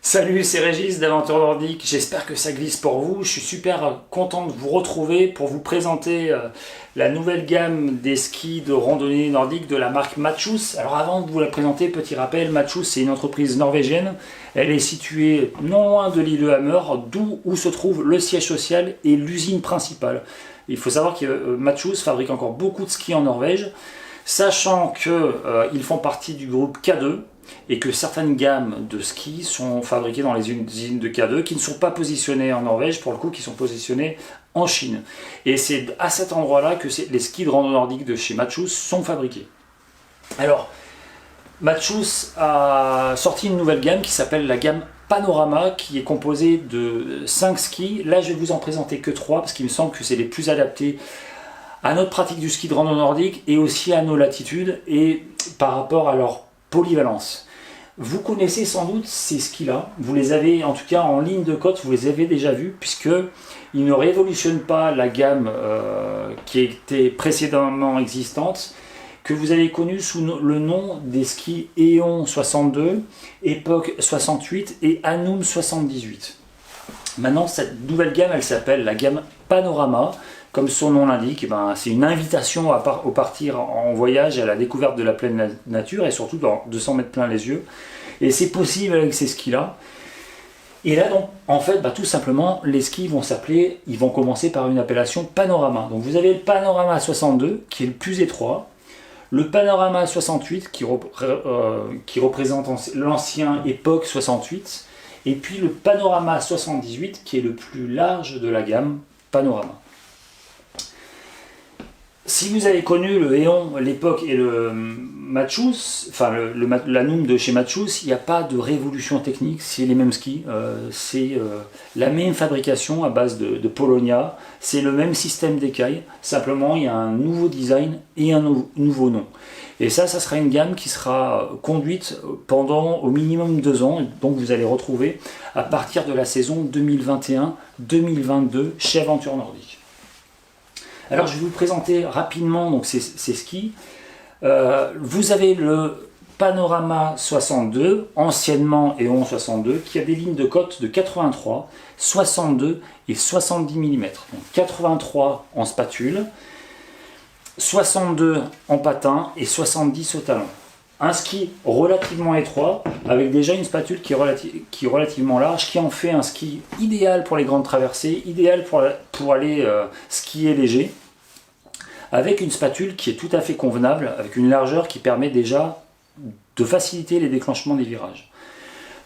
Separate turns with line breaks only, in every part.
Salut, c'est Régis d'Aventure Nordique, j'espère que ça glisse pour vous. Je suis super content de vous retrouver pour vous présenter la nouvelle gamme des skis de randonnée nordique de la marque Matshus. Alors avant de vous la présenter, petit rappel, Matshus c'est une entreprise norvégienne. Elle est située non loin de l'île de Hammer, d'où où se trouve le siège social et l'usine principale. Il faut savoir que Matshus fabrique encore beaucoup de skis en Norvège, sachant qu'ils font partie du groupe K2, et que certaines gammes de skis sont fabriquées dans les usines de K2 qui ne sont pas positionnées en Norvège, pour le coup, qui sont positionnées en Chine. Et c'est à cet endroit-là que les skis de rando nordique de chez Matshus sont fabriqués. Alors, Matshus a sorti une nouvelle gamme qui s'appelle la gamme Panorama, qui est composée de 5 skis. Là, je vais vous en présenter que 3 parce qu'il me semble que c'est les plus adaptés à notre pratique du ski de rando nordique et aussi à nos latitudes et par rapport à leur polyvalence. Vous connaissez sans doute ces skis-là, vous les avez en tout cas en ligne de côte, vous les avez déjà vus, puisqu'ils ne révolutionnent pas la gamme qui était précédemment existante, que vous avez connue sous le nom des skis Eon 62, Epoch 68 et Anum 78. Maintenant, cette nouvelle gamme, elle s'appelle la gamme Panorama. Comme son nom l'indique, c'est une invitation au partir en voyage à la découverte de la pleine nature et surtout de s'en mettre plein les yeux. Et c'est possible avec ces skis-là. Et là, donc, en fait, tout simplement, les skis vont commencer par une appellation Panorama. Donc vous avez le Panorama 62 qui est le plus étroit, le Panorama 68 qui représente l'ancien Epoch 68, et puis le Panorama 78 qui est le plus large de la gamme Panorama. Si vous avez connu le Eon, l'époque et le Matshus, enfin l'Anum de chez Matshus, il n'y a pas de révolution technique, c'est les mêmes skis, c'est la même fabrication à base de Polonia, c'est le même système d'écailles, simplement il y a un nouveau design et un nouveau nom. Et ça sera une gamme qui sera conduite pendant au minimum 2 ans, donc vous allez retrouver à partir de la saison 2021-2022 chez Aventure Nordique. Alors je vais vous présenter rapidement donc, ces skis. Vous avez le Panorama 62, anciennement Eon 62, qui a des lignes de côte de 83, 62 et 70 mm. Donc 83 en spatule, 62 en patin et 70 au talon. Un ski relativement étroit, avec déjà une spatule qui est relativement large, qui en fait un ski idéal pour les grandes traversées, idéal pour aller skier léger, avec une spatule qui est tout à fait convenable, avec une largeur qui permet déjà de faciliter les déclenchements des virages.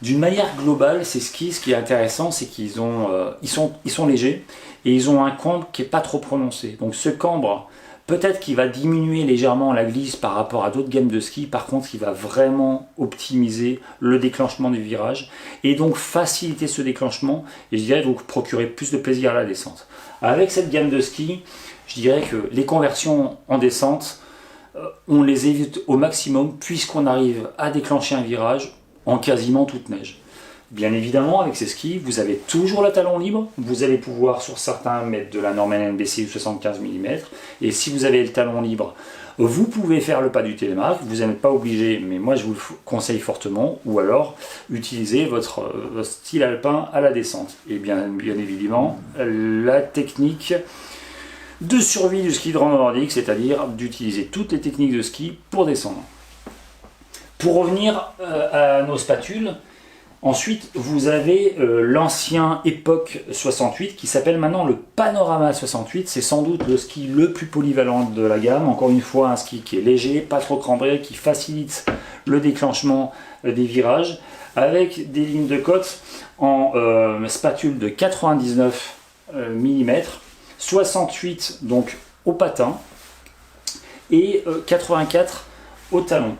D'une manière globale, ces skis, ce qui est intéressant, c'est qu'ils sont légers, et ils ont un cambre qui n'est pas trop prononcé. Donc ce cambre, peut-être qu'il va diminuer légèrement la glisse par rapport à d'autres gammes de skis, par contre il va vraiment optimiser le déclenchement du virage et donc faciliter ce déclenchement et je dirais vous procurer plus de plaisir à la descente. Avec cette gamme de skis, je dirais que les conversions en descente, on les évite au maximum puisqu'on arrive à déclencher un virage en quasiment toute neige. Bien évidemment, avec ces skis, vous avez toujours le talon libre. Vous allez pouvoir, sur certains, mettre de la Norman NBC 75 mm. Et si vous avez le talon libre, vous pouvez faire le pas du télémark. Vous n'êtes pas obligé, mais moi je vous le conseille fortement. Ou alors, utilisez votre style alpin à la descente. Et bien évidemment, la technique de survie du ski de rando nordique, c'est-à-dire d'utiliser toutes les techniques de ski pour descendre. Pour revenir à nos spatules, ensuite, vous avez l'ancien Epoch 68 qui s'appelle maintenant le Panorama 68. C'est sans doute le ski le plus polyvalent de la gamme. Encore une fois, un ski qui est léger, pas trop cambré, qui facilite le déclenchement des virages, avec des lignes de côte en spatule de 99 mm, 68 donc au patin et 84 au talon.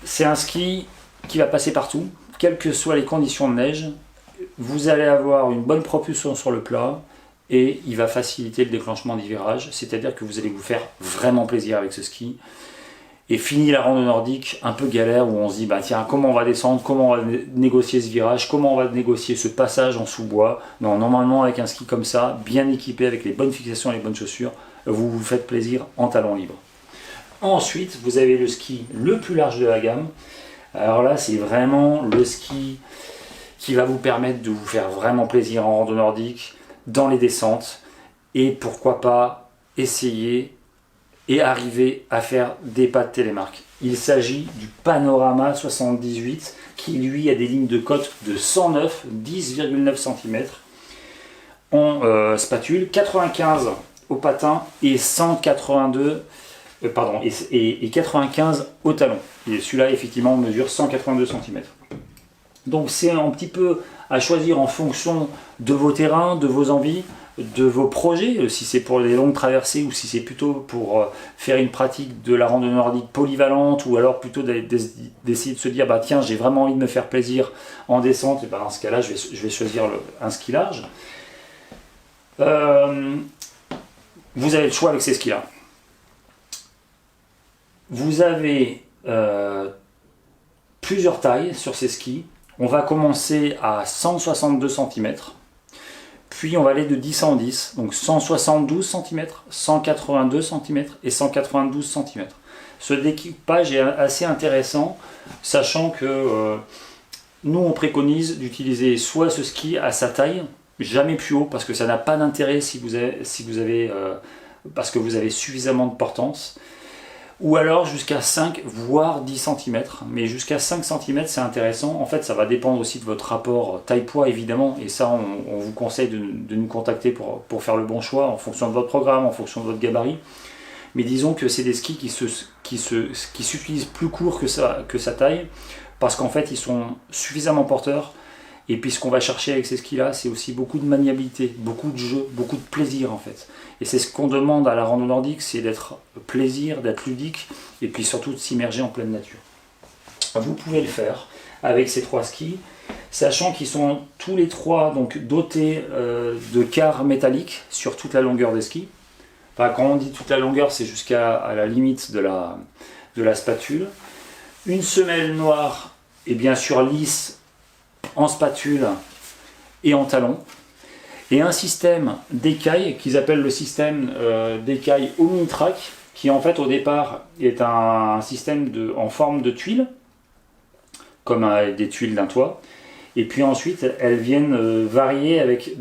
C'est un ski qui va passer partout, quelles que soient les conditions de neige. Vous allez avoir une bonne propulsion sur le plat et il va faciliter le déclenchement des virages, c'est-à-dire que vous allez vous faire vraiment plaisir avec ce ski. Et fini la rando nordique un peu galère où on se dit tiens, comment on va descendre, comment on va négocier ce virage, comment on va négocier ce passage en sous-bois. Non, normalement avec un ski comme ça, bien équipé avec les bonnes fixations et les bonnes chaussures, vous vous faites plaisir en talons libres. Ensuite, vous avez le ski le plus large de la gamme, Alors là, c'est vraiment le ski qui va vous permettre de vous faire vraiment plaisir en rando nordique, dans les descentes, et pourquoi pas essayer et arriver à faire des pas de télémarque. Il s'agit du Panorama 78 qui lui a des lignes de côte de 109, 10,9 cm en spatule, 95 au patin et 182 et 95 au talon. Et celui-là effectivement mesure 182 cm. Donc c'est un petit peu à choisir en fonction de vos terrains, de vos envies, de vos projets, si c'est pour des longues traversées ou si c'est plutôt pour faire une pratique de la randonnée nordique polyvalente, ou alors plutôt d'essayer de se dire bah tiens, j'ai vraiment envie de me faire plaisir en descente, et bah dans ce cas là je vais choisir un ski large. Vous avez le choix avec ces skis là. Vous avez plusieurs tailles sur ces skis. On va commencer à 162 cm, puis on va aller de 10 en 10, donc 172 cm, 182 cm et 192 cm. Ce découpage est assez intéressant, sachant que nous on préconise d'utiliser soit ce ski à sa taille, jamais plus haut, parce que ça n'a pas d'intérêt parce que vous avez suffisamment de portance, ou alors jusqu'à 5 voire 10 cm, mais jusqu'à 5 cm c'est intéressant. En fait ça va dépendre aussi de votre rapport taille-poids évidemment, et ça on vous conseille de nous contacter pour faire le bon choix en fonction de votre programme, en fonction de votre gabarit. Mais disons que c'est des skis qui s'utilisent plus court que sa taille, parce qu'en fait ils sont suffisamment porteurs. Et puis ce qu'on va chercher avec ces skis-là, c'est aussi beaucoup de maniabilité, beaucoup de jeu, beaucoup de plaisir en fait. Et c'est ce qu'on demande à la rando nordique, c'est d'être plaisir, d'être ludique, et puis surtout de s'immerger en pleine nature. Vous pouvez le faire avec ces trois skis, sachant qu'ils sont tous les trois donc dotés de quarts métalliques sur toute la longueur des skis. Enfin, quand on dit toute la longueur, c'est jusqu'à la limite de la spatule. Une semelle noire et bien sûr lisse en spatule et en talon, et un système d'écailles qu'ils appellent le système d'écailles Omnitrack, qui en fait au départ est un système en forme de tuile, comme des tuiles d'un toit, et puis ensuite elles viennent varier avec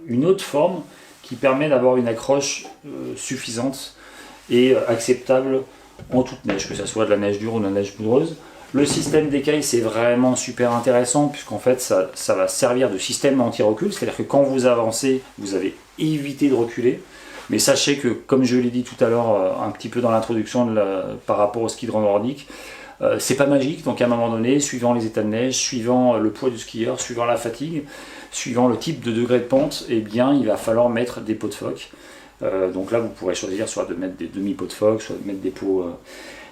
une autre forme qui permet d'avoir une accroche suffisante et acceptable en toute neige, que ce soit de la neige dure ou de la neige poudreuse. Le système d'écailles c'est vraiment super intéressant, puisqu'en fait ça va servir de système anti-recul, c'est-à-dire que quand vous avancez, vous allez éviter de reculer. Mais sachez que, comme je l'ai dit tout à l'heure un petit peu dans l'introduction par rapport au ski de rando nordique, c'est pas magique, donc à un moment donné, suivant les états de neige, suivant le poids du skieur, suivant la fatigue, suivant le type de degré de pente, eh bien il va falloir mettre des pots de phoque. Donc là vous pourrez choisir soit de mettre des demi-pots de phoque, soit de mettre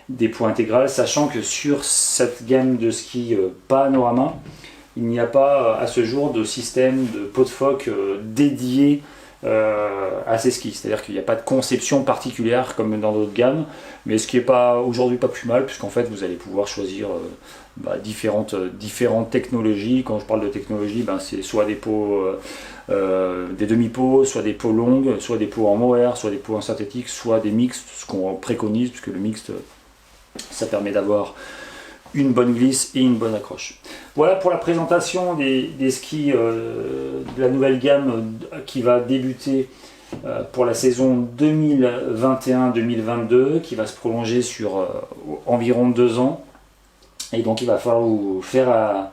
des pots intégrales, sachant que sur cette gamme de ski Panorama, il n'y a pas à ce jour de système de pot de phoque dédié à ces skis, c'est-à-dire qu'il n'y a pas de conception particulière comme dans d'autres gammes, mais ce qui n'est pas aujourd'hui pas plus mal, puisqu'en fait vous allez pouvoir choisir différentes technologies. Quand je parle de technologie, c'est soit des pots, des demi-pots, soit des pots longues, soit des pots en mohair, soit des pots en synthétique, soit des mixtes, ce qu'on préconise, puisque le mixte ça permet d'avoir une bonne glisse et une bonne accroche. Voilà pour la présentation des skis de la nouvelle gamme qui va débuter pour la saison 2021-2022, qui va se prolonger sur environ 2 ans. Et donc il va falloir vous faire à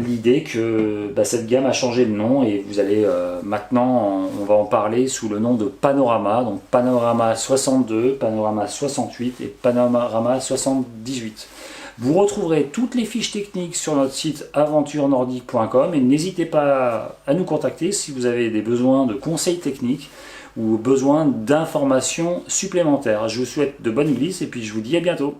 l'idée que cette gamme a changé de nom, et vous allez maintenant, on va en parler sous le nom de Panorama, donc Panorama 62, Panorama 68 et Panorama 78. Vous retrouverez toutes les fiches techniques sur notre site aventurenordique.com, et n'hésitez pas à nous contacter si vous avez des besoins de conseils techniques ou besoin d'informations supplémentaires. Je vous souhaite de bonnes glisses et puis je vous dis à bientôt.